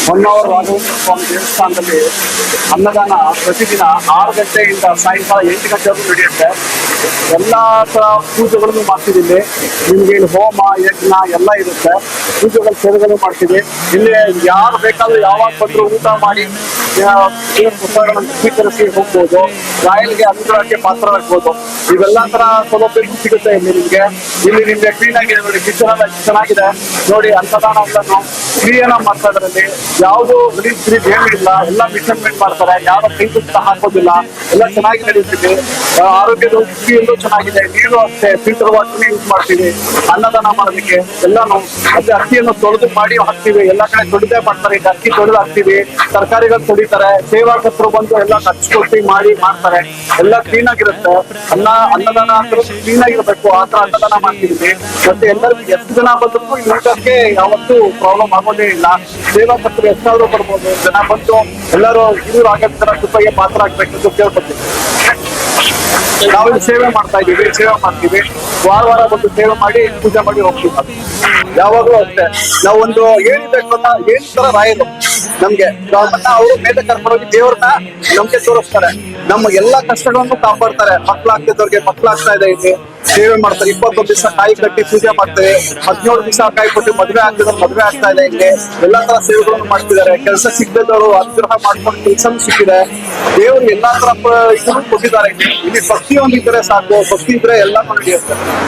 ಹೊನ್ನಾವರ ರಾಘವೇಂದ್ರ ಸ್ವಾಮಿ ದೇವಸ್ಥಾನದಲ್ಲಿ ಅನ್ನದಾನ ಪ್ರತಿದಿನ 6 ಗಂಟೆಯಿಂದ ಸಾಯಂಕಾಲ 8 ಗಂಟೆವರೆಗೂ ನಡೆಯುತ್ತೆ. ಎಲ್ಲಾ ತರ ಪೂಜೆಗಳನ್ನು ಮಾಡ್ತಿದ್ದೀವಿ. ನಿಮ್ಗೆ ಇಲ್ಲಿ ಹೋಮ ಯಜ್ಞ ಎಲ್ಲ ಇರುತ್ತೆ. ಪೂಜೆಗಳು ಸೇವೆಗಳು ಮಾಡ್ತೀವಿ. ಇಲ್ಲಿ ಯಾರು ಬೇಕಾದ್ರೂ ಯಾವಾಗ ಬಂದ್ರು ಊಟ ಮಾಡಿ ಪುಸ್ತಕಗಳನ್ನು ಸ್ವೀಕರಿಸಿ ಹೋಗ್ಬೋದು. ರಾಯಲ್ಗೆ ಅನುಗ್ರಹಕ್ಕೆ ಪಾತ್ರರಾಗ್ಬೋದು. ಇವೆಲ್ಲಾ ತರ ಸೌಲಭ್ಯ ಸಿಗುತ್ತೆ ಇಲ್ಲಿ ನಿಮ್ಗೆ. ಇಲ್ಲಿ ನಿಮ್ಗೆ ಕ್ಲೀನ್ ಆಗಿದೆ ನೋಡಿ, ಕಿಚನ್ ಎಲ್ಲ ಚೆನ್ನಾಗಿದೆ ನೋಡಿ. ಅನ್ನದಾನ ಎಲ್ಲಾನು ಕ್ಲೀನ್ ಮಾಡ್ತಾ ಇದ್ರಲ್ಲಿ ಯಾವ್ದು ಗಲೀಜ್ ಏನಿಲ್ಲ, ಎಲ್ಲ ಮೆಷರ್ಮೆಂಟ್ ಮಾಡ್ತಾರೆ. ಯಾವ ಕೈಗೂ ಹಾಕೋದಿಲ್ಲ, ಎಲ್ಲ ಚೆನ್ನಾಗಿ ನಡೀತೀವಿ. ಆರೋಗ್ಯದ ದೃಷ್ಟಿಯಲ್ಲೂ ಚೆನ್ನಾಗಿದೆ. ನೀರು ಅಷ್ಟೇ ಫಿಲ್ಟರ್ ವಾಟರ್ ಯೂಸ್ ಮಾಡ್ತೀವಿ ಅನ್ನದಾನ ಮಾಡೋದಕ್ಕೆ. ಎಲ್ಲಾನು ಮತ್ತೆ ಅಕ್ಕಿಯನ್ನು ತೊಳೆದು ಮಾಡಿ ಹಾಕ್ತಿವಿ. ಎಲ್ಲಾ ಕಡೆ ತೊಳೆದೇ ಮಾಡ್ತಾರೆ. ಈಗ ಅಕ್ಕಿ ತೊಳೆದು ಹಾಕ್ತಿವಿ, ತರಕಾರಿಗಳು ತೊಳಿತಾರೆ, ಸೇವಾಕರ್ತರು ಬಂದು ಎಲ್ಲ ಹಚ್ಕೊಟ್ಟಿ ಮಾಡಿ ಮಾಡ್ತಾರೆ. ಎಲ್ಲ ಕ್ಲೀನ್ ಆಗಿರುತ್ತೆ. ಅನ್ನದಾನ ಅಂದ್ರೆ ಕ್ಲೀನ್ ಆಗಿರ್ಬೇಕು, ಆ ತರ ಅನ್ನದಾನ ಮಾಡ್ತಿದ್ವಿ. ಮತ್ತೆ ಎಲ್ಲರಿಗೂ ಎಷ್ಟು ಜನ ಬಂದ್ರು ಈ ಊಟಕ್ಕೆ ಯಾವತ್ತೂ ಪ್ರಾಬ್ಲಮ್ ಆಗೋದೇ ಇಲ್ಲ. ಸೇವಾಕರ್ತರು ಎಷ್ಟಾದ್ರೂ ಬರ್ಬೋದು. ಜನ ಬಂದು ಎಲ್ಲರೂ ಇದು ರಾಘವೇಂದ್ರ ಕೃಪೆಗೆ ಪಾತ್ರ ಆಗ್ಬೇಕಂತ ಕೇಳ್ಕೊತೀವಿ. ನಾವಿಲ್ಲಿ ಸೇವೆ ಮಾಡ್ತಾ ಇದೀವಿ, ಸೇವೆ ಮಾಡ್ತೀವಿ. ವಾರ ಬಂದು ಸೇವೆ ಮಾಡಿ ಪೂಜೆ ಮಾಡಿ ಹೋಗ್ತೀವಿ. ಯಾವಾಗ್ಲೂ ಅಷ್ಟೇ ನಾವು ಒಂದು ಏನಿಬೇಕು ಅಂತ ಏನ್ ತರ ರಾಯರು ನಮ್ಗೆ ಅವರು ಮೇಲೆ ಕರ್ಕೊಂಡೋಗಿ ದೇವ್ರನ್ನ ನಮ್ಗೆ ತೋರಿಸ್ತಾರೆ. ನಮ್ಮ ಎಲ್ಲಾ ಕಷ್ಟಗಳನ್ನು ಕಾಪಾಡ್ತಾರೆ. ಮಕ್ಳಾಗ್ತಿದ್ದವ್ರಿಗೆ ಮಕ್ಳಾಗ್ತಾ ಇದೆ. ಇಲ್ಲಿ ಸೇವೆ ಮಾಡ್ತಾರೆ. 21 ದಿವಸ ಕಾಯಿ ಕಟ್ಟಿ ಪೂಜೆ ಮಾಡ್ತಾರೆ. 17 ದಿವಸ ಕಾಯಿ ಕೊಟ್ಟು ಮದ್ವೆ ಆಗ್ತಿದ್ರು, ಮದ್ವೆ ಆಗ್ತಾ ಇದೆ. ಇಲ್ಲಿ ಎಲ್ಲಾ ತರ ಸೇವೆಗಳನ್ನು ಮಾಡ್ತಿದ್ದಾರೆ. ಕೆಲಸ ಸಿಗದವರು ಅನುಗ್ರಹ ಮಾಡ್ಕೊಂಡು ಕೆಲಸ ಸಿಕ್ಕಿದೆ. ದೇವರು ಎಲ್ಲಾ ತರ ಇದನ್ನು ಕೊಟ್ಟಿದ್ದಾರೆ. ಇಲ್ಲಿ ಭಕ್ತಿ ಒಂದಿದ್ರೆ ಸಾಕು, ಭಕ್ತಿ ಇದ್ರೆ ಎಲ್ಲಾನು ನಡೆಯುತ್ತೆ.